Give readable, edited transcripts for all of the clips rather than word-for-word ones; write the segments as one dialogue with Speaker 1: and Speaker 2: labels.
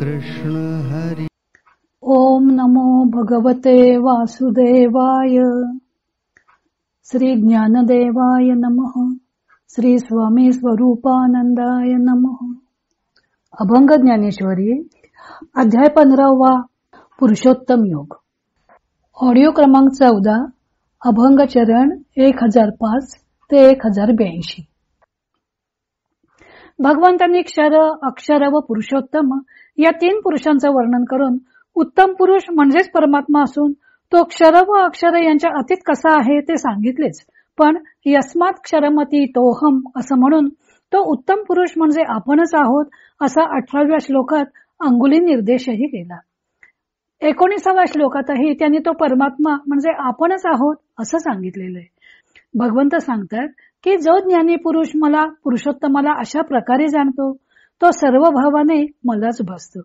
Speaker 1: कृष्ण हरी।
Speaker 2: ओम नमो भगवते वासुदेवाय. श्री ज्ञानदेवाय नमः. श्री स्वामी स्वरूपानंदाय नमः. अभंग ज्ञानेश्वरी अध्याय 15वा पुरुषोत्तम योग. ऑडिओ क्रमांक 14. अभंग चरण 1005 ते 1082. भगवंतांनी क्षर, अक्षर व पुरुषोत्तम या 3 पुरुषांचं वर्णन करून उत्तम पुरुष म्हणजेच परमात्मा असून तो क्षर व अक्षर यांच्या अतीत कसा आहे ते सांगितलेच. पण यस्मात क्षरमती तोहम असं म्हणून तो उत्तम पुरुष म्हणजे आपणच आहोत असा 18व्या श्लोकात अंगुली निर्देशही केला. 19व्या श्लोकातही त्यांनी तो परमात्मा म्हणजे आपणच आहोत असं सांगितलेलं आहे. भगवंत सांगतात की जो ज्ञानी पुरुष मला पुरुषोत्तमाला अशा प्रकारे जाणतो तो सर्व भावाने मलाच भासतो.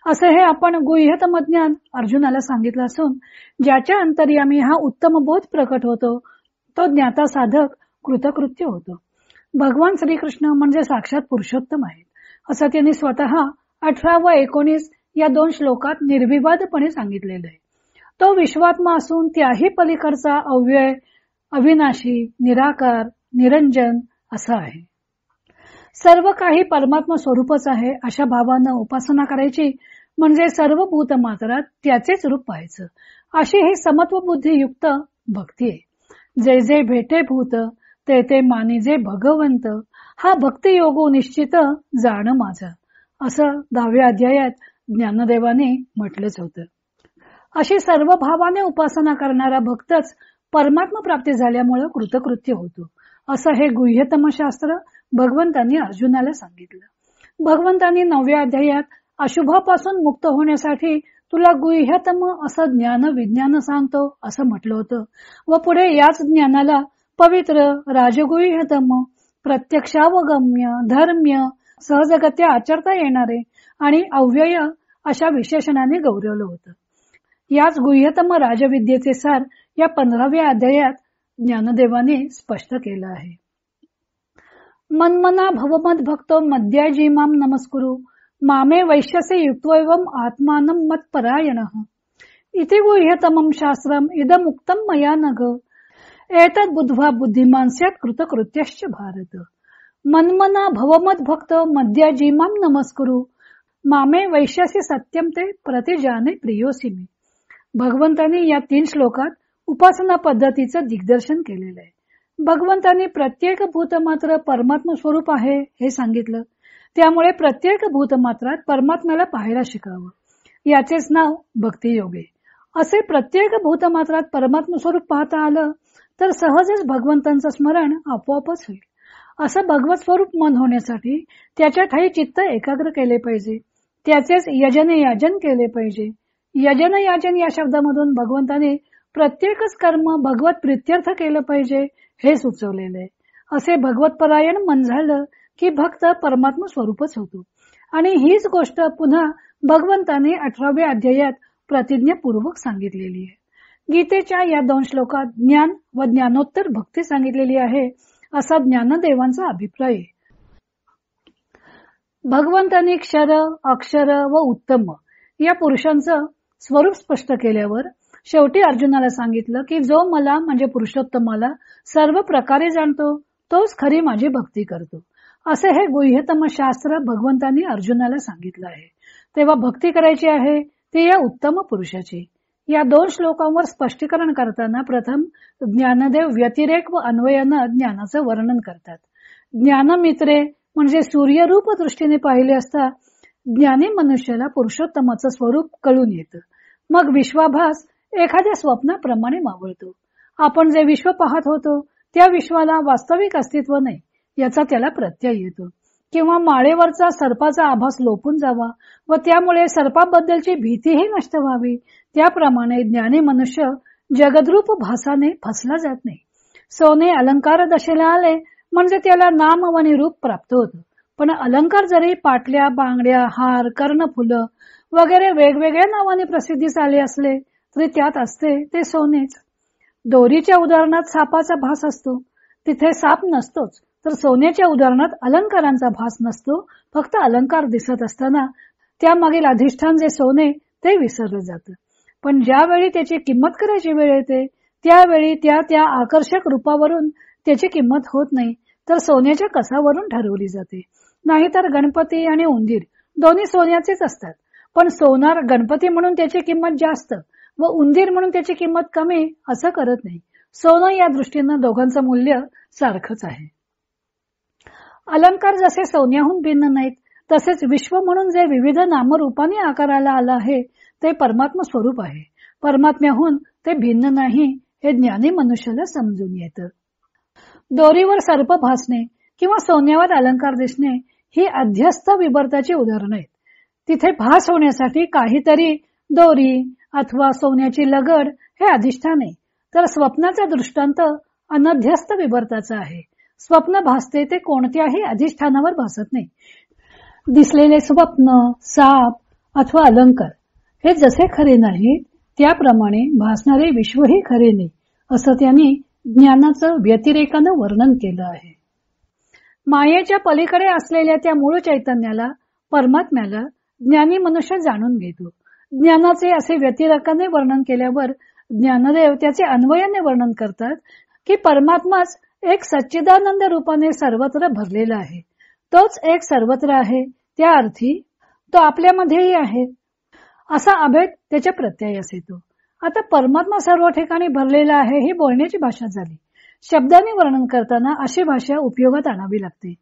Speaker 2: असं हे आपण गुह्यतम ज्ञान अर्जुनाला सांगितलं असून ज्याच्या अंतर्यामी हा उत्तम बोध प्रकट होतो तो ज्ञाता साधक कृतकृत्य होतो. भगवान श्रीकृष्ण म्हणजे साक्षात पुरुषोत्तम आहेत असं त्यांनी स्वतः 18 व 19 या 2 श्लोकात निर्विवादपणे सांगितलेलं आहे. तो विश्वात्मा असून त्याही पलीकडचा अव्यय, अविनाशी, निराकार, निरंजन असा आहे. सर्व काही परमात्मा स्वरूपच आहे अशा भावानं उपासना करायची म्हणजे सर्व भूत मात्रात त्याचेच रूप पाहायचं. अशी ही समत्व बुद्धी युक्त भक्ती आहे. जे जे भेटे भूत ते ते मानिजे भगवंत हा भक्ती योगो निश्चित जाण माझा असं 10व्या अध्यायात ज्ञानदेवाने म्हटलंच होतं. अशी सर्व भावाने उपासना करणारा भक्तच परमात्मा प्राप्ती झाल्यामुळे कृतकृत्य होतो असं हे गुह्यतम शास्त्र भगवंतांनी अर्जुनाला सांगितलं. भगवंतांनी 9व्या अध्यायात अशुभापासून मुक्त होण्यासाठी तुला गुह्यतम असं ज्ञान विज्ञान सांगतो असं म्हटलं होतं व पुढे याच ज्ञानाला पवित्र, राजगुह्यतम, प्रत्यक्षावगम्य, धर्म्य, सहजगत्या आचरता येणारे आणि अव्यय अशा विशेषणाने गौरवलं होतं. याच गुह्यतम राजविद्येचे सार या 15व्या अध्यायात ज्ञानदेवाने स्पष्ट केलं आहे. मन्मना भवमद भक्तो मद्याजीमाम नमस्कुरु मामे वैश्यसे युक्त्वैवम आत्मानं मत्परायणः इति गुह्यतमं शास्त्रम इदमुक्तं मया नघ एतद् बुद्ध्वा बुद्धिमान् स्यात् कृतकृत्यश्च भारत. मन्मना भवमद भक्तो मद्याजीमाम नमस्कुरु मामे वैश्यसे सत्यम ते प्रतिजाने प्रियोसी मे. भगवंतांनी या 3 श्लोकात उपासना पद्धतीचं दिग्दर्शन केलेलं आहे. भगवंतांनी प्रत्येक भूतमात्र परमात्मा स्वरूप आहे हे सांगितलं. त्यामुळे प्रत्येक भूतमात्रात परमात्म्याला पाहायला शिकावं. याचेच नाव भक्तियोग आहे. असे प्रत्येक भूतमात्रात परमात्मा स्वरूप पाहता आलं तर सहजच भगवंतांचं स्मरण आपोआपच होईल. असं भगवत स्वरूप मन होण्यासाठी त्याच्या ठाई चित्त एकाग्र केले पाहिजे. त्याचेच यजन याजन केले पाहिजे. यजन याजन या शब्दामधून भगवंताने प्रत्येकच कर्म भगवत प्रित्यर्थ केलं पाहिजे हे सुचवलेले. असे भगवतपरायण मन झालं की भक्त परमात्मा स्वरूपच होतो. आणि हीच गोष्ट पुन्हा भगवंताने 18व्या अध्यायात प्रतिज्ञापूर्वक सांगितलेली आहे. गीतेच्या या 2 श्लोकात ज्ञान व ज्ञानोत्तर भक्ती सांगितलेली आहे असा ज्ञानदेवांचा अभिप्राय आहे. भगवंतांनी क्षर, अक्षर व उत्तम या पुरुषांचं स्वरूप स्पष्ट केल्यावर शेवटी अर्जुनाला सांगितलं की जो मला म्हणजे पुरुषोत्तमाला सर्व प्रकारे जाणतो तोच खरी माझी भक्ती करतो. असे हे गुह्यतम शास्त्र भगवंतांनी अर्जुनाला सांगितलं आहे. तेव्हा भक्ती करायची आहे ती या उत्तम पुरुषाची. या 2 श्लोकांवर स्पष्टीकरण करताना प्रथम ज्ञानदेव व्यतिरेक व अन्वयानं ज्ञानाचं वर्णन करतात. ज्ञानमित्रे म्हणजे सूर्यरूप दृष्टीने पाहिले असता ज्ञानी मनुष्याला पुरुषोत्तमाचं स्वरूप कळून येतं. मग विश्वाभास एखाद्या स्वप्नाप्रमाणे मावळतो. आपण जे विश्व पाहत होतो त्या विश्वाला वास्तविक अस्तित्व नाही याचा त्याला प्रत्यय येतो. किंवा माळेवरचा सर्पाचा आभास लोपून जावा व त्यामुळे सर्पाबद्दलची भीतीही नष्ट व्हावी. त्याप्रमाणे ज्ञानी मनुष्य जगद्रूप भासाने फसला जात नाही. सोने अलंकार दशेला आले म्हणजे त्याला नाम व निरूप प्राप्त होतं. पण अलंकार जरी पाटल्या, बांगड्या, हार, कर्णफुलं वगैरे वेगवेगळ्या नावाने प्रसिद्धीस आले असले तरी त्यात असते ते सोनेच. दोरीच्या उदाहरणात सापाचा भास असतो, तिथे साप नसतोच. तर सोन्याच्या उदाहरणात अलंकारांचा भास नसतो, फक्त अलंकार दिसत असताना त्यामागील अधिष्ठान जे सोने ते विसरलं जातं. पण ज्यावेळी त्याची किंमत करायची वेळ येते त्यावेळी त्या आकर्षक रूपावरून त्याची किंमत होत नाही, तर सोन्याच्या कसावरून ठरवली जाते. नाहीतर गणपती आणि उंदीर दोन्ही सोन्याचेच असतात, पण सोनार गणपती म्हणून त्याची किंमत जास्त व उंदीर म्हणून त्याची किंमत कमी असं करत नाही. सोनं या दृष्टीनं दोघांचं मूल्य सारखंच आहे. अलंकार जसे सोन्याहून भिन्न नाहीत, तसेच विश्व म्हणून जे विविध नामरूपाने आकाराला आलं आहे ते परमात्मा स्वरूप आहे. परमात्म्याहून ते भिन्न नाही हे ज्ञानी मनुष्याला समजून येतं. दोरीवर सर्प भासणे किंवा सोन्यावर अलंकार दिसणे ही अध्यस्त विवर्ताची उदाहरणं आहेत. तिथे भास होण्यासाठी काहीतरी दोरी अथवा सोन्याची लगड हे अधिष्ठान आहे, तर स्वप्नाचा दृष्टांत अनध्यस्त विवर्ताचा आहे. स्वप्न भासते ते कोणत्याही अधिष्ठानावर भासत नाही. दिसलेले स्वप्न, साप अथवा अलंकार हे जसे खरे नाहीत त्याप्रमाणे भासणारे विश्वही खरे नाही, असं त्यांनी ज्ञानाचं व्यतिरेकानं वर्णन केलं आहे. मायेच्या पलीकडे असलेल्या त्या मूळ चैतन्याला, परमात्म्याला ज्ञानी मनुष्य जाणून घेतो. ज्ञानाचे असे व्यतिरेकाने वर्णन केल्यावर ज्ञानदेव त्याचे अन्वयाने वर्णन करतात की परमात्माच एक सच्चिदानंद रूपाने सर्वत्र भरलेला आहे. तोच एक सर्वत्र आहे, त्या अर्थी तो आपल्यामध्येही आहे असा अभेद त्याच्या प्रत्ययास येतो. आता परमात्मा सर्व ठिकाणी भरलेला आहे ही बोलण्याची भाषा झाली. शब्दाने वर्णन करताना अशी भाषा उपयोगात आणावी लागते,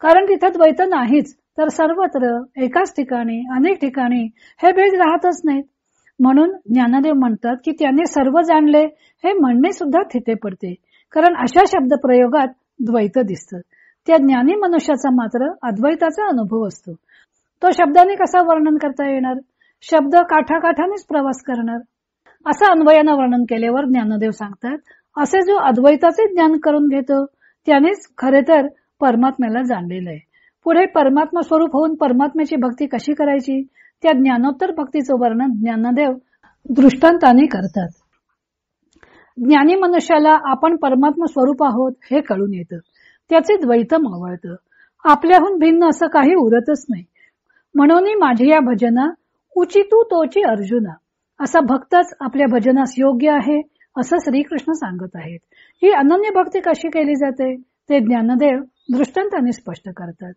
Speaker 2: कारण तिथे द्वैत नाहीच, तर सर्वत्र एकाच ठिकाणी अनेक ठिकाणी हे भेद राहतच नाहीत. म्हणून ज्ञानदेव म्हणतात की त्याने सर्व जाणले हे म्हणणे सुद्धा थिते पडते, कारण अशा शब्द प्रयोगात द्वैत दिसतं. त्या ज्ञानी मनुष्याचा मात्र अद्वैताचा अनुभव असतो. तो शब्दाने कसा वर्णन करता येणार? शब्द काठाकाठानेच प्रवास करणार. असं अन्वयानं वर्णन केल्यावर ज्ञानदेव सांगतात, असे जो अद्वैताचे ज्ञान करून घेतो त्यानेच खरे तर परमात्म्याला जाणलेलं आहे. पुढे परमात्मा स्वरूप होऊन परमात्म्याची भक्ती कशी करायची त्या ज्ञानोत्तर भक्तीचं वर्णन ज्ञानदेव दृष्टांताने करतात. ज्ञानी मनुष्याला आपण परमात्मा स्वरूप आहोत हे कळून येतं. त्याचे द्वैत मावळतं. आपल्याहून भिन्न असं काही उरतच नाही. म्हणून माझी या भजना उचितू तोची अर्जुना, असा भक्तच आपल्या भजनास योग्य आहे असं श्रीकृष्ण सांगत आहेत. ही अनन्य भक्ती कशी केली जाते ते ज्ञानदेव दृष्टांताने स्पष्ट करतात.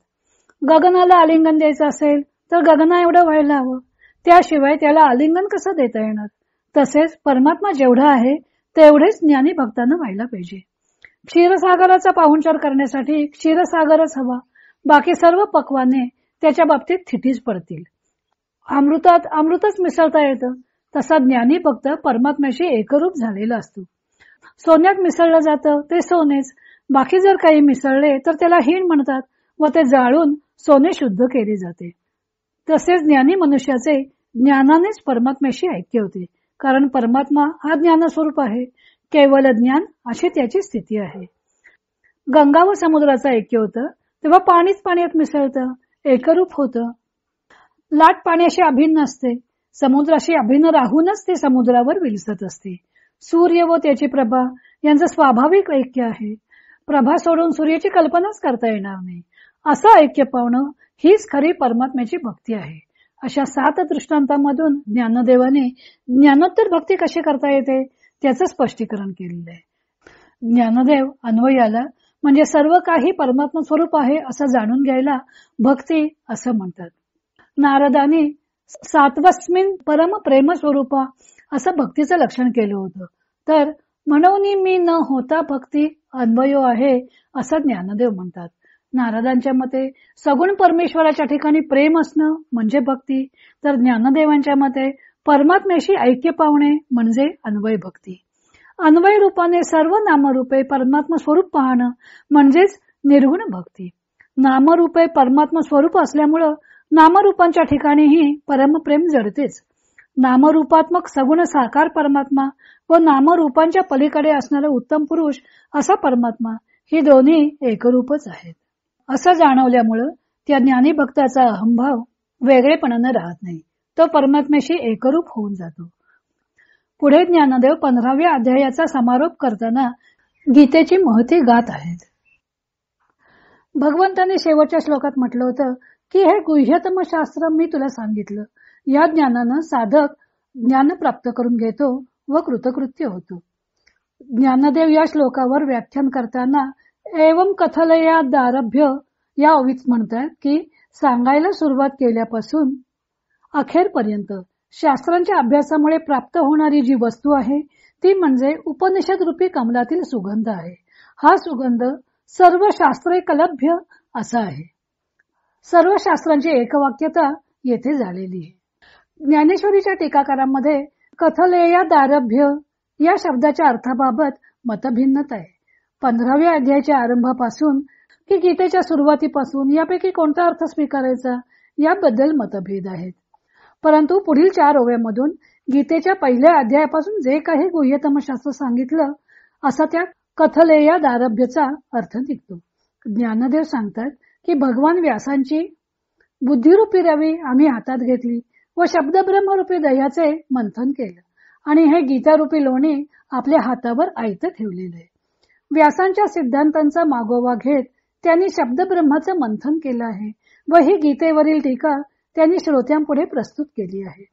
Speaker 2: गगनाला आलिंगन द्यायचं असेल तर गगना एवढं व्हायला हवं, त्याशिवाय त्याला आलिंगन कसं देता येणार? तसेच परमात्मा जेवढा आहे तेवढेच ज्ञानी भक्तांना व्हायला पाहिजे. क्षीरसागराचा पाहुणचार करण्यासाठी क्षीरसागरच हवा, बाकी सर्व पक्वाने त्याच्या बाबतीत थिटीच पडतील. अमृतात अमृतच मिसळता येतं, तसा ज्ञानी भक्त परमात्म्याशी एकरूप झालेला असतो. सोन्यात मिसळलं जातं ते सोनेच, बाकी जर काही मिसळले तर त्याला हीन म्हणतात व ते जाळून सोने शुद्ध केले जाते. तसेच ज्ञानी मनुष्याचे ज्ञानानेच परमात्म्याशी ऐक्य होते, कारण परमात्मा हा ज्ञानस्वरूप आहे. केवळ ज्ञान अशी त्याची स्थिती आहे. गंगा व समुद्राचं ऐक्य होतं तेव्हा पाणीच पाण्यात मिसळतं, एकरूप होतं. लाट पाण्याशी अभिन्न असते, समुद्राशी अभिन्न राहूनच ते समुद्रावर विलसत असते. सूर्य व त्याची प्रभा यांचं स्वाभाविक ऐक्य आहे. प्रभा सोडून सूर्याची कल्पनाच करता येणार नाही. असं ऐक्य पावणं हीच खरी परमात्म्याची भक्ती आहे. अशा 7 दृष्टांतांमधून ज्ञानदेवाने ज्ञानोत्तर भक्ती कशी करता येते त्याचं स्पष्टीकरण केलेलं आहे. ज्ञानदेव अन्वयाला म्हणजे सर्व काही परमात्मा स्वरूप आहे असं जाणून घ्यायला भक्ती असं म्हणतात. नारदाने 7वस्मिन परम प्रेम स्वरूपा असं भक्तीचं लक्षण केलं होतं, तर म्हणून मी न होता भक्ती अन्वयो आहे असं ज्ञानदेव म्हणतात. नारदांच्या मते सगुण परमेश्वराच्या ठिकाणी प्रेम असणं म्हणजे भक्ती, तर ज्ञानदेवांच्या मते परमात्म्याशी ऐक्य पावणे म्हणजे अन्वय भक्ती. अन्वय रूपाने सर्व नामरूपे परमात्मा स्वरूप पाहणं म्हणजेच निर्गुण भक्ती. नामरूपे परमात्मा स्वरूप असल्यामुळं नामरूपांच्या ठिकाणीही परमप्रेम जडतेच. नामरूपात्मक सगुण साकार परमात्मा व नामरूपांच्या पलीकडे असणारा उत्तम पुरुष असा परमात्मा ही दोन्ही एकरूपच आहेत असं जाणवल्यामुळं त्या ज्ञानी भक्ताचा अहंभाव वेगळेपणानं राहत नाही, तो परमात्म्याशी एकरूप होऊन जातो. पुढे ज्ञानदेव 15व्या अध्यायाचा समारोप करताना गीतेची महती गात आहेत. भगवंतांनी शेवटच्या श्लोकात म्हटलं होतं की हे गुह्यतम शास्त्र मी तुला सांगितलं. या ज्ञानानं साधक ज्ञान प्राप्त करून घेतो व कृतकृत्य होतो. ज्ञानदेव या श्लोकावर व्याख्यान करताना एवं कथलया दारभ्य या ओवीत म्हणतात की सांगायला सुरुवात केल्यापासून अखेरपर्यंत शास्त्रांच्या अभ्यासामुळे प्राप्त होणारी जी वस्तू आहे ती म्हणजे उपनिषद रूपी कमलातील सुगंध आहे. हा सुगंध सर्व शास्त्रेकलभ्य असा आहे. सर्व शास्त्रांची एकवाक्यता येथे झालेली आहे. ज्ञानेश्वरीच्या टीकाकारांमध्ये कथलेया दारभ्य या शब्दाच्या अर्थाबाबत मतभिन्नता आहे. 15व्या अध्यायाच्या आरंभापासून की गीतेच्या सुरुवातीपासून यापैकी कोणता अर्थ स्वीकारायचा याबद्दल मतभेद आहेत. परंतु पुढील 4 ओव्यामधून गीतेच्या पहिल्या अध्यायापासून जे काही गुह्यतम शास्त्र सांगितलं असा त्या कथलेया दारभ्यचा अर्थ निघतो. ज्ञानदेव सांगतात की भगवान व्यासांची बुद्धिरूपी रवी आम्ही हातात घेतली व शब्दब्रह्मरूपी दह्याचे मंथन केलं आणि हे गीतारूपी लोणी आपल्या हातावर आयतं ठेवलेलं आहे. व्यासांच्या सिद्धांतांचा मागोवा घेत त्यांनी शब्दब्रह्माचं मंथन केलं आहे व ही गीतेवरील टीका त्यांनी श्रोत्यांपुढे प्रस्तुत केली आहे.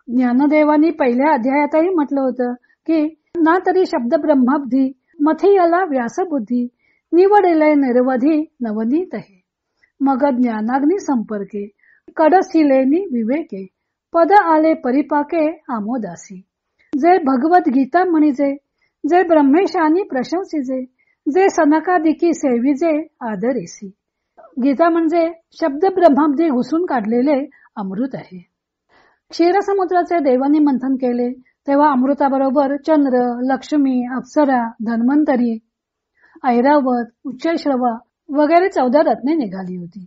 Speaker 2: ज्ञानदेवांनी पहिल्या अध्यायातही म्हटलं होतं की ना तरी शब्दब्रह्माब्धी मथियला व्यासबुद्धी निवडिलय निर्वधी नवनीत आहे मग ज्ञानाग्नी संपर्के कडसिलेनी विवेके पद आले परिपाके आमोदासी. जे भगवत गीता म्हणिजे जे ब्रह्मेशानी प्रशंसिजे जे सनकादिकी सेविजे आदरेसी. गीता म्हणजे शब्द ब्रह्माब्दी घुसून काढलेले अमृत आहे. क्षीरसमुद्राचे देवांनी मंथन केले तेव्हा अमृताबरोबर चंद्र, लक्ष्मी, अप्सरा, धन्वंतरी, ऐरावत, उच्चैश्रवा वगैरे 14 रत्ने निघाली होती.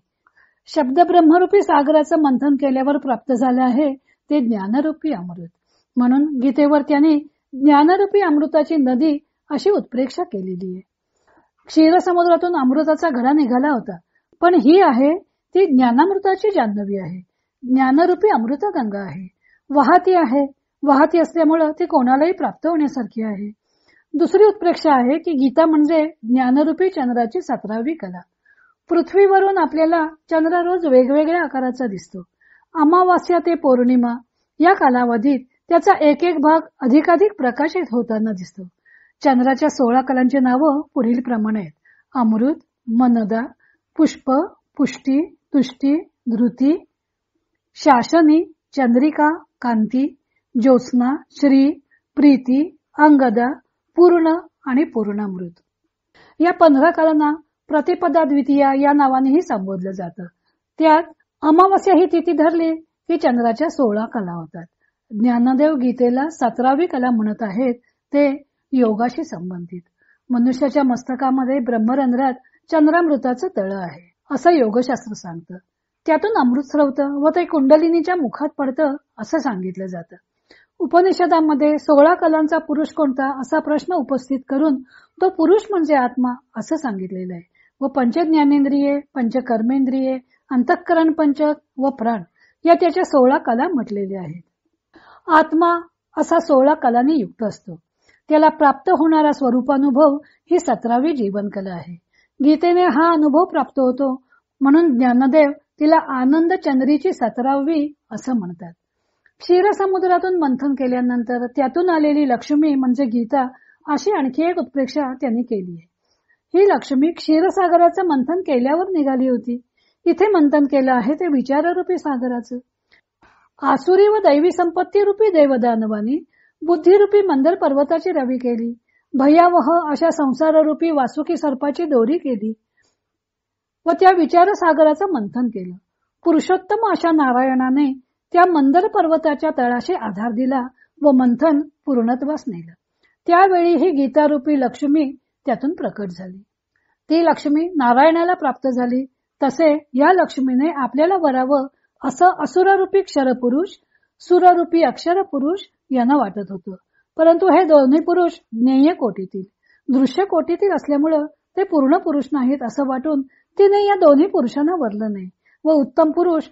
Speaker 2: शब्द ब्रह्मरूपी सागराचं मंथन केल्यावर प्राप्त झाले आहे ते ज्ञानरूपी अमृत. म्हणून गीतेवर त्यांनी ज्ञानरूपी अमृताची नदी अशी उत्प्रेक्षा केलेली आहे. क्षीरसमुद्रातून अमृताचा घडा निघाला होता पण ही आहे ती ज्ञानामृताची जान्हवी आहे. ज्ञानरूपी अमृत गंगा आहे. वाहती आहे. वाहती असल्यामुळं ती कोणालाही प्राप्त होण्यासारखी आहे. दुसरी उत्प्रेक्षा आहे की गीता म्हणजे ज्ञानरूपी चंद्राची 17वी कला. पृथ्वीवरून आपल्याला चंद्र रोज वेगवेगळ्या आकाराचा दिसतो. अमावास्या ते पौर्णिमा या कालावधीत त्याचा एक एक भाग अधिकाधिक प्रकाशित होताना दिसतो. चंद्राच्या 16 कलांची नावं पुढील प्रमाणे आहेत. अमृत, मनदा, पुष्प, पुष्टी, तुष्टी, धृती, शासनी, चंद्रिका, कांती, ज्योत्स्ना, श्री, प्रीती, अंगदा, पूर्ण आणि पूर्णामृत. या 15 कलांना प्रतिपदा द्वितीया या नावानेही संबोधलं जातं. त्यात अमावास्या ही तिथी धरली की चंद्राच्या 16 कला होतात. ज्ञानदेव गीतेला 17वी कला म्हणत आहेत ते योगाशी संबंधित. मनुष्याच्या मस्तकामध्ये ब्रह्मरंध्रात चंद्रामृताचं तळ आहे असं योगशास्त्र सांगतं. त्यातून अमृत स्रवतं व ते कुंडलिनीच्या मुखात पडतं असं सांगितलं जातं. उपनिषदामध्ये 16 कलांचा पुरुष कोणता असा प्रश्न उपस्थित करून तो पुरुष म्हणजे आत्मा असं सांगितलेलं आहे व पंचज्ञानेंद्रिये, पंचकर्मेंद्रिये, अंतःकरण पंचक व प्राण या त्याच्या 16 कला म्हटलेल्या आहेत. आत्मा असा 16 कलांनी युक्त असतो. त्याला प्राप्त होणारा स्वरूपानुभव ही 17वी जीवनकला आहे. गीतेने हा अनुभव प्राप्त होतो म्हणून ज्ञानदेव तिला आनंद चंद्रीची 17वी असं म्हणतात. क्षीरसमुद्रातून मंथन केल्यानंतर त्यातून आलेली लक्ष्मी म्हणजे गीता अशी आणखी एक उत्प्रेक्षा त्यांनी केली आहे. ही लक्ष्मी क्षीरसागराचं मंथन केल्यावर निघाली होती. इथे मंथन केलं आहे ते विचाररूपी सागराचं. आसुरी व दैवी संपत्ती रूपी देवदानवानी बुद्धिरूपी मंदर पर्वताची रवी केली. भयावह अशा संसाररूपी वासुकी सर्पाची दोरी केली व त्या विचारसागराचं मंथन केलं. पुरुषोत्तम अशा नारायणाने त्या मंदर पर्वताच्या तळाशी आधार दिला व मंथन पूर्णत्वास नेलं. त्यावेळी ही गीतारूपी लक्ष्मी त्यातून प्रकट झाली. ती लक्ष्मी नारायणाला प्राप्त झाली. तसे या लक्ष्मीने आपल्याला वरावं असं असुररूपी क्षरपुरुष, सुररूपी अक्षर पुरुष यांना वाटत होतं. परंतु हे दोन्ही पुरुष ज्ञेय कोटीतील, दृश्य कोटीतील असल्यामुळं ते पूर्ण पुरुष नाहीत असं वाटून तिने या दोन्ही पुरुषांना वरलं नाही व उत्तम पुरुष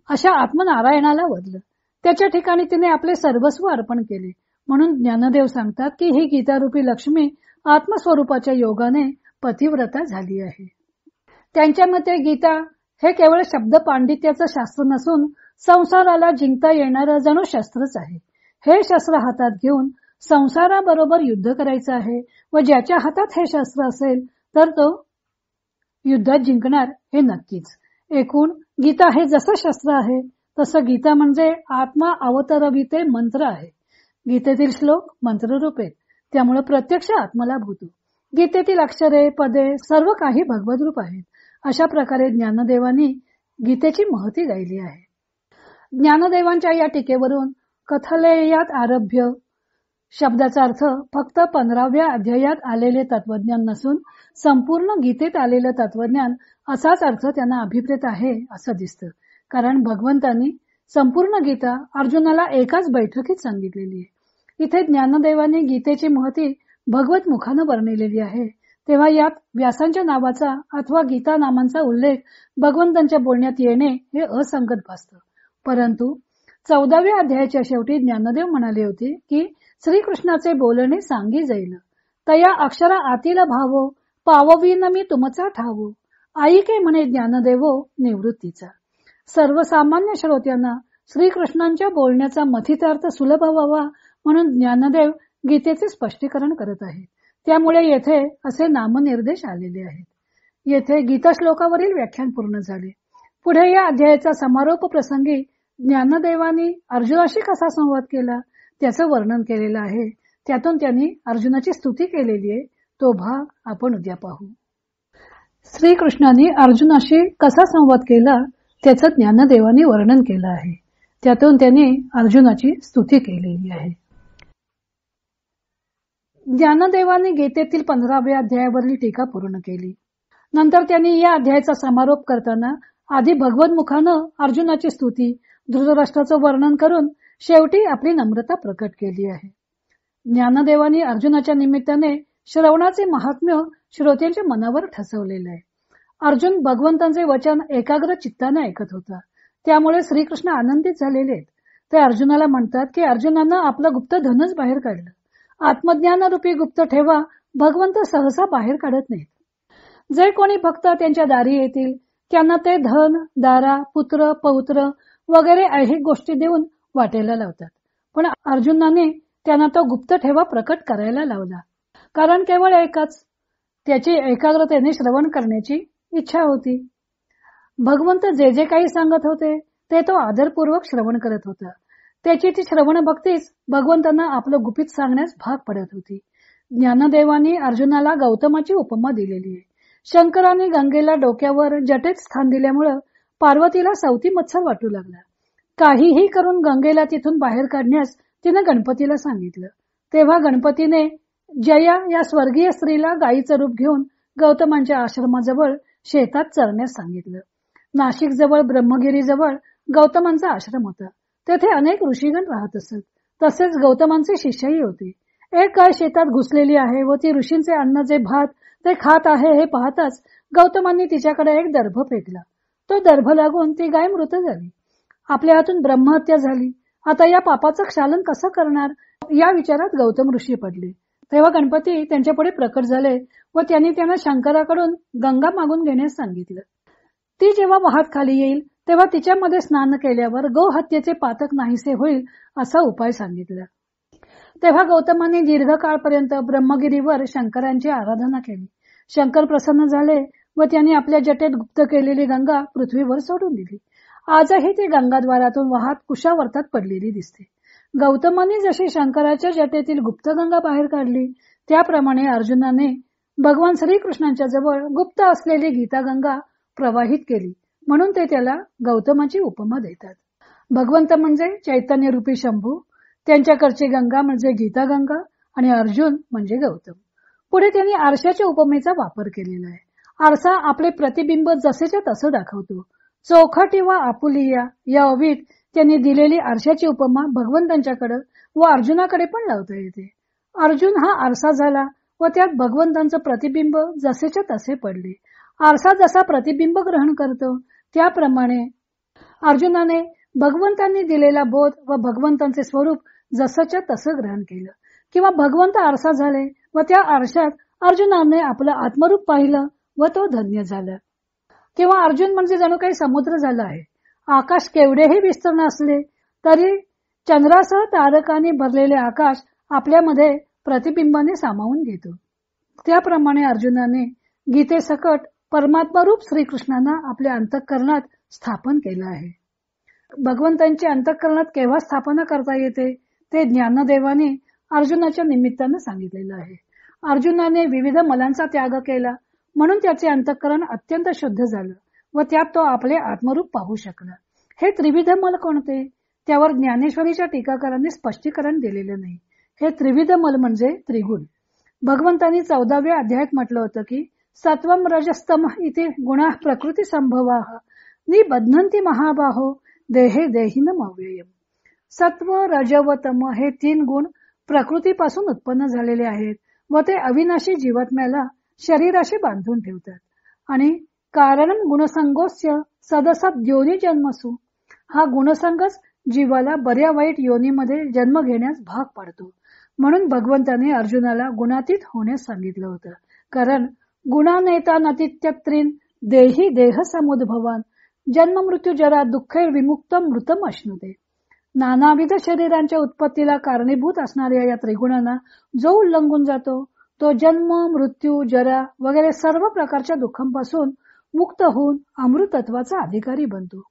Speaker 2: अशा आत्मनारायणाला वरलं. त्याच्या ठिकाणी तिने आपले सर्वस्व अर्पण केले. म्हणून ज्ञानदेव सांगतात की ही गीतारूपी लक्ष्मी आत्मस्वरूपाच्या योगाने पतिव्रता झाली आहे. त्यांच्या मते गीता हे केवळ शब्द पांडित्याचं शास्त्र नसून संसाराला जिंकता येणारं जणू शस्त्रच आहे. हे शस्त्र हातात घेऊन संसाराबरोबर युद्ध करायचं आहे व ज्याच्या हातात हे शस्त्र असेल तर तो युद्धात जिंकणार हे नक्कीच. एकूण गीता हे जसं शस्त्र आहे तसं गीता म्हणजे आत्मा अवतरविते मंत्र आहे. गीतेतील श्लोक मंत्ररूप आहेत, त्यामुळे प्रत्यक्ष आत्मलाभ होतो. गीतेतील अक्षरे पदे सर्व काही भगवद रूप आहेत. अशा प्रकारे ज्ञानदेवांनी गीतेची महती गायली आहे. ज्ञानदेवांच्या या टीकेवरून कथलेयात आरभ्य शब्दाचा अर्थ फक्त 15व्या अध्यायात आलेले तत्वज्ञान नसून संपूर्ण गीतेत आलेलं तत्वज्ञान असाच अर्थ त्यांना अभिप्रेत आहे असं दिसतं. कारण भगवंतांनी संपूर्ण गीता अर्जुनाला एकाच बैठकीत सांगितलेली आहे. इथे ज्ञानदेवांनी गीतेची महती भगवत मुखानं वर्णिलेली आहे, तेव्हा यात व्यासांच्या नावाचा अथवा गीता नामांचा उल्लेख भगवंतांच्या बोलण्यात येणे हे असंगत भासतं. परंतु 14व्या अध्यायाच्या शेवटी ज्ञानदेव म्हणाले होते की श्रीकृष्णाचे बोलणे सांगी जाईल, तया अक्षरा आतील भावो पाववीन मी तुमचा ठावो, ऐके म्हणे ज्ञानदेवो निवृत्तीचा. सर्वसामान्य श्रोत्यांना श्रीकृष्णांच्या बोलण्याचा मथितार्थ सुलभ व्हावा म्हणून ज्ञानदेव गीतेचे स्पष्टीकरण करत आहेत. त्यामुळे येथे असे नामनिर्देश आलेले आहेत. येथे गीता श्लोकावरील व्याख्यान पूर्ण झाले. पुढे या अध्यायाचा समारोप प्रसंगी ज्ञानदेवांनी अर्जुनाशी कसा संवाद केला त्याचं वर्णन केलेलं आहे. त्यातून त्यांनी अर्जुनाची स्तुती केलेली आहे. तो भाग आपण उद्या पाहू. श्रीकृष्णांनी अर्जुनाशी कसा संवाद केला त्याचं ज्ञानदेवांनी वर्णन केलं आहे. त्यातून त्यांनी अर्जुनाची स्तुती केलेली आहे. ज्ञानदेवांनी गीतेतील 15व्या अध्यायावरील टीका पूर्ण केली. नंतर त्यांनी या अध्यायाचा समारोप करताना आधी भगवत मुखानं अर्जुनाची स्तुती, धृतराष्ट्राचं वर्णन करून शेवटी आपली नम्रता प्रकट केली आहे. ज्ञानदेवांनी अर्जुनाच्या निमित्ताने श्रवणाचे महात्म्य श्रोत्यांच्या मनावर ठसवलेले आहे. अर्जुन भगवंतांचे वचन एकाग्र चित्ताने ऐकत होता, त्यामुळे श्रीकृष्ण आनंदित झालेले आहेत. ते अर्जुनाला म्हणतात की अर्जुनानं आपलं गुप्त धनच बाहेर काढलं. आत्मज्ञानरूपी गुप्त ठेवा भगवंत सहसा बाहेर काढत नाहीत. जे कोणी भक्त त्यांच्या दारी येतील त्यांना ते धन, दारा, पुत्र, पौत्र वगैरे ऐहिक गोष्टी देऊन वाटेला लावतात. पण अर्जुनाने त्यांना तो गुप्त ठेवा प्रकट करायला लावला, कारण केवळ एकच त्याची एकाग्रतेने श्रवण करण्याची इच्छा होती. भगवंत जे जे काही सांगत होते ते तो आदरपूर्वक श्रवण करत होता. त्याची ती श्रवण भक्तीच भगवंतांना आपलं गुपित सांगण्यास भाग पडत होती. ज्ञानदेवांनी अर्जुनाला गौतमाची उपमा दिलेली आहे. शंकराने गंगेला डोक्यावर जटेत स्थान दिल्यामुळं पार्वतीला सवती मत्सर वाटू लागला. काहीही करून गंगेला तिथून बाहेर काढण्यास तिनं गणपतीला सांगितलं. तेव्हा गणपतीने जया या स्वर्गीय स्त्रीला गायीचं रूप घेऊन गौतमांच्या आश्रमाजवळ शेतात चरण्यास सांगितलं. नाशिक जवळ ब्रह्मगिरीजवळ गौतमांचा आश्रम होता. तेथे अनेक ऋषीगण राहत असत. तसेच गौतमांचे शिष्यही होते. एक गाय शेतात घुसलेली आहे व ती ऋषींचे अन्न जे भात ते खात आहे हे पाहताच गौतमांनी तिच्याकडे एक दर्भ फेकला. तो दर्भ लागून ती गाय मृत झाली. आपल्या हातून ब्रह्महत्या झाली. आता या पापाचं क्षालन कसं करणार या विचारात गौतम ऋषी पडले. तेव्हा गणपती त्यांच्यापुढे प्रकट झाले व त्यांनी त्यांना शंकराकडून गंगा मागून घेण्यास सांगितलं. ती जेव्हा वाहत खाली येईल तेव्हा तिच्यामध्ये स्नान केल्यावर गो हत्येचे पातक नाहीसे होईल असा उपाय सांगितला. तेव्हा गौतमांनी दीर्घकाळपर्यंत ब्रह्मगिरीवर शंकरांची आराधना केली. शंकर प्रसन्न झाले व त्यांनी आपल्या जटेत गुप्त केलेली गंगा पृथ्वीवर सोडून दिली. आजही ती गंगाद्वारातून वाहत कुशावर्तात पडलेली दिसते. गौतमांनी जशी शंकराच्या जटेतील गुप्त गंगा बाहेर काढली त्याप्रमाणे अर्जुनाने भगवान श्रीकृष्णांच्या जवळ गुप्त असलेली गीता गंगा प्रवाहित केली, म्हणून ते त्याला गौतमाची उपमा देतात. भगवंत म्हणजे चैतन्य रूपी शंभू, त्यांच्याकडची गंगा म्हणजे गीता गंगा आणि अर्जुन म्हणजे गौतम. पुढे त्यांनी आरशाच्या उपमेचा वापर केलेला आहे. आरसा आपले प्रतिबिंब जसेच्या तसं दाखवतो. चौखटी व आपुलिया या ओवीत त्यांनी दिलेली आरशाची उपमा भगवंतांच्याकडे व अर्जुनाकडे पण लावता येते. अर्जुन हा आरसा झाला व त्यात भगवंतांचं प्रतिबिंब जसेच्या तसे पडले. आरसा जसा प्रतिबिंब ग्रहण करतो त्याप्रमाणे अर्जुनाने भगवंतांनी दिलेला बोध व भगवंतांचे स्वरूप जसंच्या तसं ग्रहण केलं, किंवा भगवंत आरसा झाले व त्या आरशात अर्जुनाने आपलं आत्मरूप पाहिलं व तो धन्य झाला. किंवा अर्जुन म्हणजे जणू काही समुद्र झाला आहे. आकाश केवढेही विस्तीर्ण असले तरी चंद्रासह तारकांनी भरलेले आकाश आपल्यामध्ये प्रतिबिंबाने सामावून घेतो. त्याप्रमाणे अर्जुनाने गीतेसकट परमात्मा रूप श्रीकृष्णांना आपल्या अंतःकरणात स्थापन केलं आहे. भगवंतांची अंतःकरणात केव्हा स्थापना करता येते ते ज्ञानदेवाने अर्जुनाच्या निमित्तानं सांगितलेलं आहे. अर्जुनाने विविध मलांचा त्याग केला म्हणून त्याचे अंतःकरण अत्यंत शुद्ध झालं व त्यात तो आपले आत्मरूप पाहू शकला. हे त्रिविध मल कोणते त्यावर ज्ञानेश्वरीच्या टीकाकारांनी स्पष्टीकरण दिलेले नाही. हे त्रिविध मल म्हणजे त्रिगुण. भगवंतांनी 14व्या अध्यायात म्हटलं होतं की सत्वम रजस्तम इति गुणा प्रकृती संभवाः निबध्नन्ति महाबाहो देहे देहिनम अव्ययम्. सत्व रज व तम हे 3 गुण प्रकृतीपासून उत्पन्न झालेले आहेत व ते अविनाशी जीवात्म्याला शरीराशी बांधून ठेवतात. आणि कारणम गुणसंगोस्य सदसत योनी जन्मसु, हा गुणसंगच जीवाला बऱ्या वाईट योनीमध्ये जन्म घेण्यास भाग पाडतो. म्हणून भगवंताने अर्जुनाला गुणातीत होण्यास सांगितलं होतं. कारण गुणानेता नतित्यत्रीन देही देह समुद्भवान जन्म मृत्यू जरा दुःखैर विमुक्त मृतम अश्नुते. नानाविध शरीरांच्या उत्पत्तीला कारणीभूत असणाऱ्या या त्रिगुणांना जो उल्लंघून जातो तो जन्म मृत्यू जरा वगैरे सर्व प्रकारच्या दुःखांपासून मुक्त होऊन अमृतत्वाचा अधिकारी बनतो.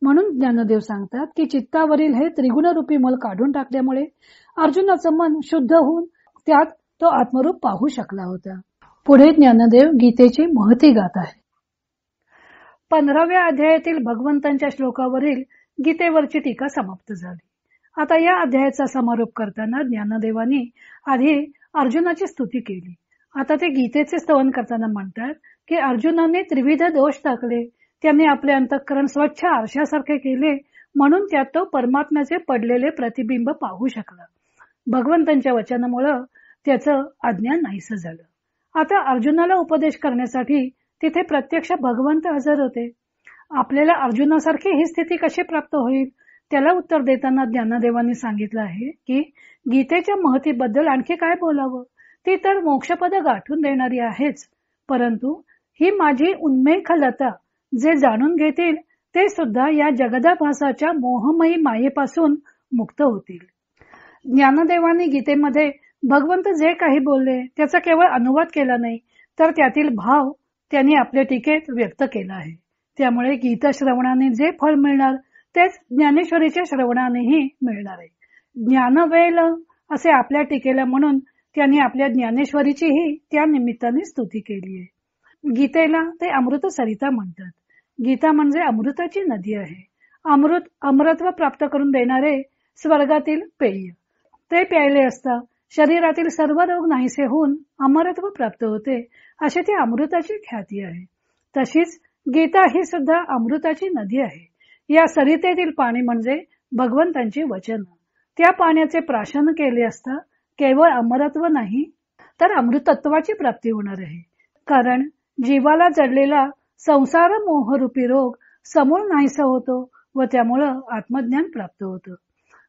Speaker 2: म्हणून ज्ञानदेव सांगतात की चित्तावरील हे त्रिगुणरूपी मल काढून टाकल्यामुळे अर्जुनाचं मन शुद्ध होऊन त्यात तो आत्मरूप पाहू शकला होता. पुढे ज्ञानदेव गीतेची महती गात आहे. 15व्या अध्यायातील भगवंतांच्या श्लोकावरील गीतेवरची टीका समाप्त झाली. आता या अध्यायाचा समारोप करताना ज्ञानदेवानी आधी अर्जुनाची स्तुती केली. आता ते गीतेचे स्तवन करताना म्हणतात की अर्जुनाने त्रिविध दोष टाकले, त्यांनी आपले अंतःकरण स्वच्छ आरशासारखे केले म्हणून त्यात तो परमात्म्याचे पडलेले प्रतिबिंब पाहू शकला. भगवंतांच्या वचनामुळे त्याचं अज्ञान नाहीसं झालं. आता अर्जुनाला उपदेश करण्यासाठी तिथे प्रत्यक्ष भगवंत हजर होते. आपल्याला अर्जुनासारखी ही स्थिती कशी प्राप्त होईल त्याला उत्तर देताना ज्ञानदेवांनी सांगितलं आहे की गीतेच्या महतीबद्दल आणखी काय बोलावं, ती तर मोक्षपद गाठून देणारी आहेच, परंतु ही माझी उन्मेख लता जे जाणून घेतील ते सुद्धा या जगदाभासाच्या मोहमयी मायेपासून मुक्त होतील. ज्ञानदेवांनी गीतेमध्ये भगवंत जे काही बोलले त्याचा केवळ अनुवाद केला नाही तर त्यातील भाव त्यांनी आपल्या टीकेत व्यक्त केला आहे. त्यामुळे गीता श्रवणाने जे फळ मिळणार तेच ज्ञानेश्वरीच्या श्रवणानेही मिळणार आहे. ज्ञानवेल असे आपल्या टीकेला म्हणून त्यांनी आपल्या ज्ञानेश्वरीचीही त्या निमित्ताने स्तुती केली आहे. गीतेला ते अमृत सरिता म्हणतात. गीता म्हणजे अमृताची नदी आहे. अमृतत्व प्राप्त करून देणारे स्वर्गातील पेय. ते प्यायले असता शरीरातील सर्व रोग नाहीसे होऊन अमरत्व प्राप्त होते, अशी ती अमृताची ख्याती आहे. तशीच गीता ही सुद्धा अमृताची नदी आहे. या सरितेतील पाणी म्हणजे भगवंतांची वचन. त्या पाण्याचे प्राशन केले असता केवळ अमरत्व नाही तर अमृतत्वाची प्राप्ती होणार आहे. कारण जीवाला जडलेला संसार मोहरूपी रोग समूळ नाहीसा होतो व त्यामुळं आत्मज्ञान प्राप्त होतं.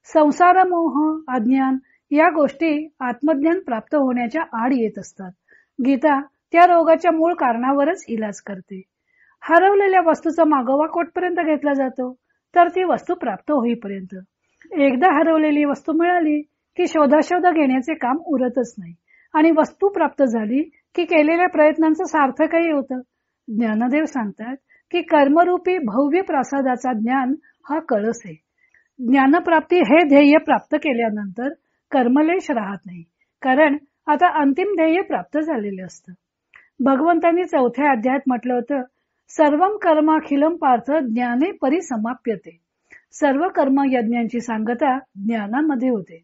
Speaker 2: संसार मोह अज्ञान या गोष्टी आत्मज्ञान प्राप्त होण्याच्या आड येत असतात. गीता त्या रोगाच्या मूळ कारणावरच इलाज करते. हरवलेल्या वस्तूचा मागोवा कोठपर्यंत घेतला जातो तर ती वस्तू प्राप्त होईपर्यंत. एकदा हरवलेली वस्तू मिळाली की शोधाशोध घेण्याचे काम उरतच नाही आणि वस्तू प्राप्त झाली की केलेल्या प्रयत्नांचं सार्थकही होतं. ज्ञानदेव सांगतात की कर्मरूपी भव्य प्रसादाचा ज्ञान हा कळस आहे. ज्ञानप्राप्ती हे ध्येय प्राप्त केल्यानंतर कर्मलेश राहत नाही, कारण आता अंतिम ध्येय प्राप्त झालेले असतं. भगवंतांनी 4थ्या अध्यायात म्हटलं होतं, सर्वम कर्माखिलम पार्थ ज्ञाने परिसमाप्यते. सर्व कर्म यज्ञांची सांगता ज्ञानामध्ये होते.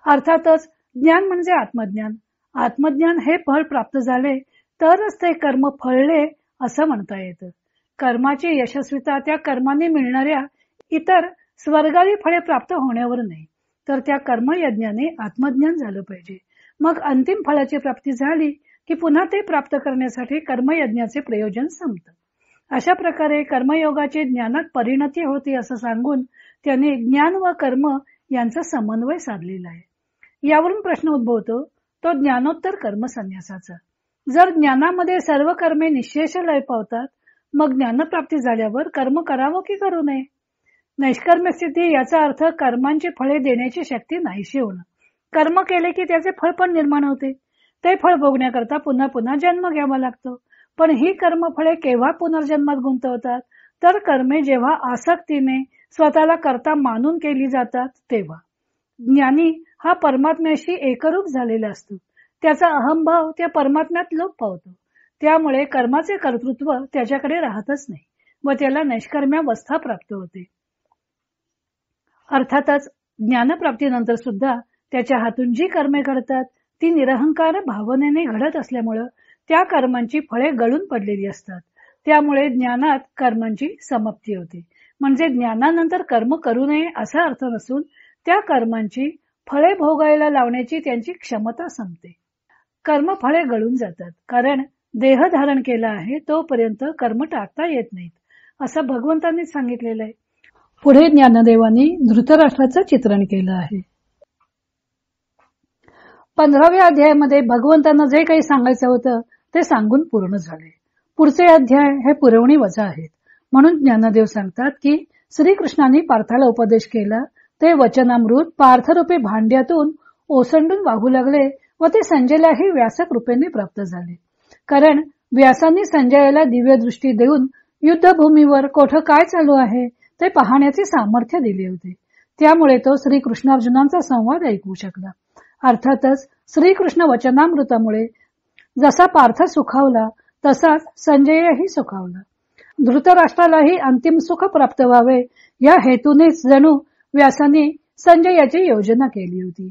Speaker 2: अर्थातच ज्ञान म्हणजे आत्मज्ञान. आत्मज्ञान हे फळ प्राप्त झाले तरच ते कर्म फळले असं म्हणता येतं. कर्माची यशस्वीता त्या कर्माने मिळणाऱ्या इतर स्वर्गादी फळे प्राप्त होण्यावर नाही, तर त्या कर्मयज्ञाने आत्मज्ञान झालं पाहिजे. मग अंतिम फळाची प्राप्ती झाली की पुन्हा ते प्राप्त करण्यासाठी कर्मयज्ञाचे प्रयोजन संपतं. अशा प्रकारे कर्मयोगाची ज्ञानात परिणती होती असं सांगून त्यांनी ज्ञान व कर्म यांचा समन्वय साधलेला आहे. यावरून प्रश्न उद्भवतो तो ज्ञानोत्तर कर्म संन्यासाचा. जर ज्ञानामध्ये सर्व कर्मे निःशेष लय पावतात मग ज्ञानप्राप्ती झाल्यावर कर्म करावं की करू नये? नैष्कर्म्य स्थिती याचा अर्थ कर्मांची फळे देण्याची शक्ती नाहीशी होणं. कर्म केले की त्याचे फळ पण निर्माण होते. ते फळ भोगण्याकरता पुन्हा पुन्हा जन्म घ्यावा लागतो. पण ही कर्मफळे केव्हा पुनर्जन्मात गुंतवतात? तर कर्मे जेव्हा आसक्तीने स्वतःला कर्ता मानून केली जातात तेव्हा. ज्ञानी हा परमात्म्याशी एकरूप झालेला असतो. त्याचा अहंभाव त्या परमात्म्यात लोप पावतो. त्यामुळे कर्माचे कर्तृत्व त्याच्याकडे राहतच नाही व त्याला नैष्कर्म्यावस्था प्राप्त होते. अर्थातच ज्ञानप्राप्तीनंतर सुद्धा त्याच्या हातून जी कर्मे घडतात ती निरहंकार भावनेने घडत असल्यामुळं त्या कर्मांची फळे गळून पडलेली असतात. त्यामुळे ज्ञानात कर्मांची समाप्ती होते. म्हणजे ज्ञानानंतर कर्म करू नये असा अर्थ नसून त्या कर्मांची फळे भोगायला लावण्याची त्यांची क्षमता संपते. कर्मफळे गळून जातात. कारण देह धारण केला आहे तोपर्यंत कर्म टाकता येत नाहीत असं भगवंतांनी सांगितलेलं आहे. पुढे ज्ञानदेवांनी धृतराष्ट्राचं चित्रण केलं आहे. 15व्या अध्यायामध्ये भगवंतांना जे काही सांगायचं होतं ते सांगून पूर्ण झाले. पुढचे अध्याय हे पुरवणी वजा आहेत. म्हणून ज्ञानदेव सांगतात की श्रीकृष्णांनी पार्थाला उपदेश केला ते वचनामृत पार्थरूपी भांड्यातून ओसंडून वाहू लागले व ते संजयलाही व्यासक रूपेने प्राप्त झाले. कारण व्यासांनी संजयाला दिव्य दृष्टी देऊन युद्धभूमीवर कोठं काय चालू आहे ते पाहण्याचे सामर्थ्य दिले होते. त्यामुळे तो श्रीकृष्णार्जुनांचा संवाद ऐकू शकला. अर्थातच श्रीकृष्ण वचनामृतामुळे जसा पार्थ सुखावला तसाच संजयही सुखावला. धृतराष्ट्रालाही अंतिम सुख प्राप्त व्हावे या हेतूनेच जणू व्यासांनी संजयाची योजना केली होती.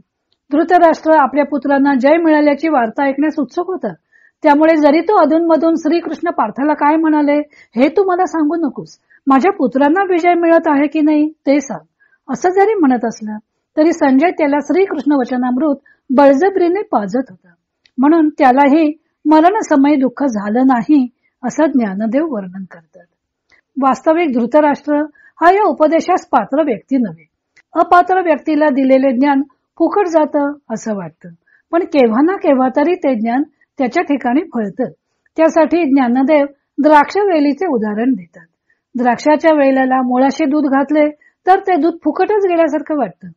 Speaker 2: धृतराष्ट्र आपल्या पुत्रांना जय मिळाल्याची वार्ता ऐकण्यास उत्सुक होता. त्यामुळे जरी तो अधूनमधून श्रीकृष्ण पार्थाला काय म्हणाले हे तू मला सांगू नकोस, माझ्या पुत्रांना विजय मिळत आहे की नाही ते सांग असं जरी म्हणत असला तरी संजय त्याला श्रीकृष्ण वचनामृत बळजबरीने पाजत होता. म्हणून त्यालाही मरणसमयी दुःख झालं नाही असं ज्ञानदेव वर्णन करतात. वास्तविक धृतराष्ट्र हा या उपदेशास पात्र व्यक्ती नव्हे. अपात्र व्यक्तीला दिलेले ज्ञान फुकट जातं असं वाटतं. पण केव्हा ना केव्हा तरी ते ज्ञान त्याच्या ठिकाणी फळतं. त्यासाठी ज्ञानदेव द्राक्ष वेलीचे उदाहरण देतात. द्राक्षाच्या वेलाला मुळाशी दूध घातले तर ते दूध फुकटच गेल्यासारखं वाटतं.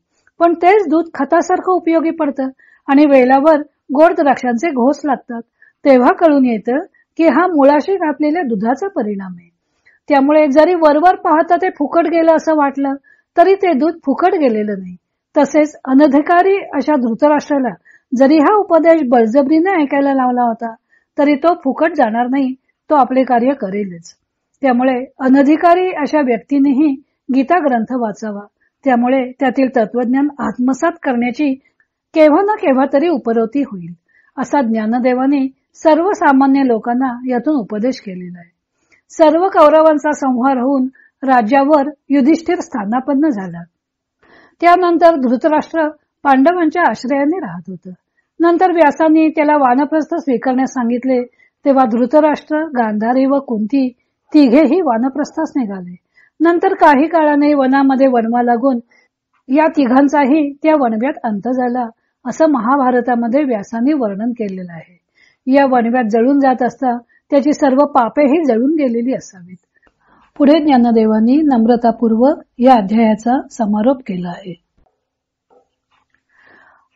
Speaker 2: पण तेच दूध खतासारखं उपयोगी पडतं आणि वेलावर गोड द्राक्षांचे घोस लागतात. तेव्हा कळून येतं की हा मुळाशी घातलेल्या दुधाचा परिणाम आहे. त्यामुळे जरी वरवर पाहता ते फुकट गेलं असं वाटलं तरी ते दूध फुकट गेलेलं नाही. तसेच अनधिकारी अशा धृतराष्ट्राला जरी हा उपदेश बळजबरीने ऐकायला लावला होता तरी तो फुकट जाणार नाही, तो आपले कार्य करेलच. त्यामुळे अनधिकारी अशा व्यक्तीनेही गीता ग्रंथ वाचावा. त्यामुळे त्यातील तत्वज्ञान आत्मसात करण्याची केव्हा ना केव्हा तरी उपरोती होईल असा ज्ञानदेवाने सर्वसामान्य लोकांना यातून उपदेश केलेला आहे. सर्व कौरवांचा संहार होऊन राज्यावर युधिष्ठिर स्थानापन्न झाला. त्यानंतर धृतराष्ट्र पांडवांच्या आश्रयाने राहत होतं. नंतर व्यासांनी त्याला वानप्रस्थ स्वीकारण्यास सांगितले तेव्हा धृतराष्ट्र, गांधारी व कुंती तिघेही वानप्रस्थास निघाले. नंतर काही काळाने वनामध्ये वणवा लागून या तिघांचाही त्या वणव्यात अंत झाला असं महाभारतामध्ये व्यासांनी वर्णन केलेलं आहे. या वणव्यात जळून जात असता त्याची सर्व पापेही जळून गेलेली असावीत. पुढे ज्ञानदेवांनी नम्रतापूर्वक या अध्यायाचा समारोप केला आहे.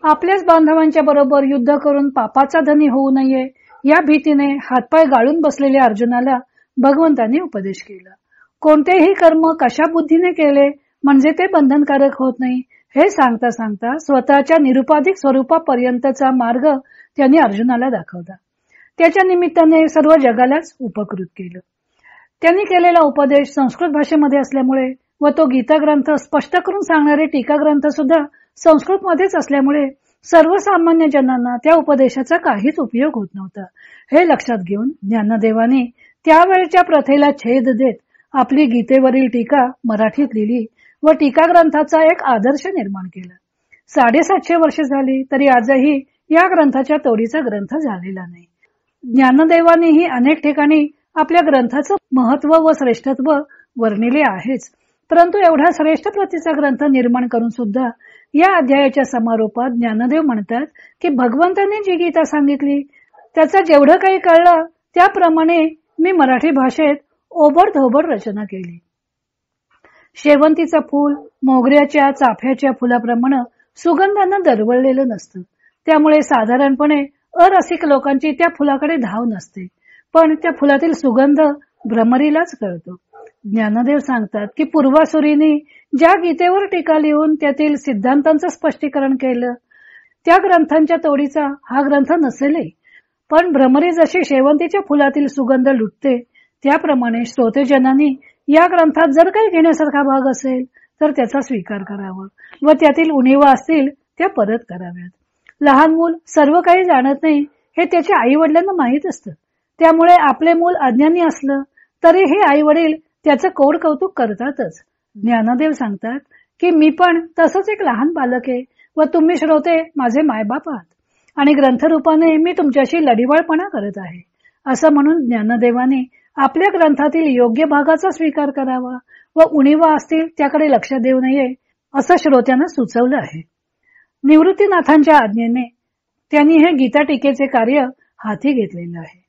Speaker 2: आपल्याच बांधवांच्या बरोबर युद्ध करून पापाचा धनी होऊ नये या भीतीने हातपाय गाळून बसलेल्या अर्जुनाला भगवंतांनी उपदेश केला. कोणतेही कर्म कशा बुद्धीने केले म्हणजे ते बंधनकारक होत नाही हे सांगता सांगता स्वतःच्या निरुपाधिक स्वरूपापर्यंतचा मार्ग त्यांनी अर्जुनाला दाखवला. त्याच्या निमित्ताने सर्व जगालाच उपकृत केलं. त्यांनी केलेला उपदेश संस्कृत भाषेमध्ये असल्यामुळे व तो गीता ग्रंथ स्पष्ट करून सांगणारे टीका ग्रंथ सुद्धा संस्कृत मध्येच असल्यामुळे सर्वसामान्य जनांना त्या उपदेशाचा काहीच उपयोग होत नव्हता. हे लक्षात घेऊन ज्ञानदेवाने त्यावेळच्या प्रथेला छेद देत आपली गीतेवरील टीका मराठीत लिहिली व टीका ग्रंथाचा एक आदर्श निर्माण केला. 750 वर्षे झाली तरी आजही या ग्रंथाच्या तोडीचा ग्रंथ झालेला नाही. ज्ञानदेवानेही अनेक ठिकाणी आपल्या ग्रंथाचं महत्व व श्रेष्ठत्व वर्णिले आहेच. परंतु एवढा श्रेष्ठ प्रतीचा ग्रंथ निर्माण करून सुद्धा या अध्यायाच्या समारोपात ज्ञानदेव म्हणतात की भगवंतांनी जी गीता सांगितली त्याचं जेवढं काही कळलं त्याप्रमाणे मी मराठी भाषेत ओबडधोबड रचना केली. शेवंतीचं फूल मोगऱ्याच्या चाफ्याच्या फुलाप्रमाणे सुगंधानं दरवळलेलं नसतं. त्यामुळे साधारणपणे अरसिक लोकांची त्या फुलाकडे धाव नसते. पण त्या फुलातील सुगंध भ्रमरीलाच कळतो. ज्ञानदेव सांगतात की पूर्वासुरींनी ज्या गीतेवर टीका लिहून त्यातील सिद्धांतांचं स्पष्टीकरण केलं त्या ग्रंथांच्या तोडीचा हा ग्रंथ नसेलही. पण भ्रमरी जशी शेवंतीच्या फुलातील सुगंध लुटते त्याप्रमाणे श्रोतेजनांनी या ग्रंथात जर काही घेण्यासारखा भाग असेल तर त्याचा स्वीकार करावा व त्यातील उणीवा असतील त्या परत कराव्यात. लहान मूल सर्व काही जाणत नाही हे त्याच्या आई वडिलांना माहीत असतं. त्यामुळे आपले मूल अज्ञानी असलं तरी हे आई वडील त्याचं कोड कौतुक करतातच. ज्ञानदेव सांगतात की मी पण तसंच एक लहान बालक आहे व तुम्ही श्रोते माझे मायबाप आहात आणि ग्रंथरूपाने मी तुमच्याशी लढीवाळपणा करत आहे. असं म्हणून ज्ञानदेवाने आपल्या ग्रंथातील योग्य भागाचा स्वीकार करावा व उणीवा असतील त्याकडे लक्ष देऊ नये असं श्रोत्यांना सुचवलं आहे. निवृत्तीनाथांच्या आज्ञेने त्यांनी हे गीता टीकेचे कार्य हाती घेतलेलं आहे.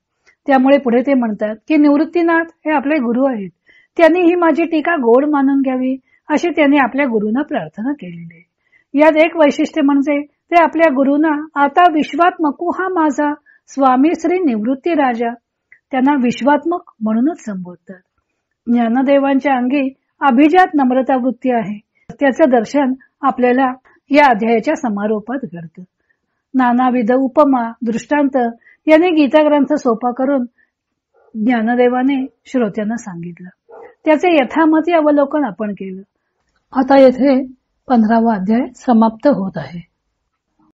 Speaker 2: त्यामुळे पुढे ते म्हणतात की निवृत्तीनाथ हे आपले गुरु आहेत. त्यांनी ही माझी टीका गोड मानून घ्यावी अशी त्यांनी आपल्या गुरूंना प्रार्थना केलेली आहे. यात एक वैशिष्ट्य म्हणजे ते आपल्या गुरूंना आता विश्वात्मकू हा माझा स्वामी श्री निवृत्ती राजा त्यांना विश्वात्मक म्हणूनच संबोधतात. ज्ञानदेवांच्या अंगी अभिजात नम्रता वृत्ती आहे. त्याचं दर्शन आपल्याला या अध्यायाच्या समारोपात घडतं. नानाविध उपमा दृष्टांत यांनी गीता ग्रंथ सोपा करून ज्ञानदेवाने श्रोत्यांना सांगितलं. त्याचे यथामती अवलोकन आपण केलं. आता येथे 15वा अध्याय समाप्त होत आहे.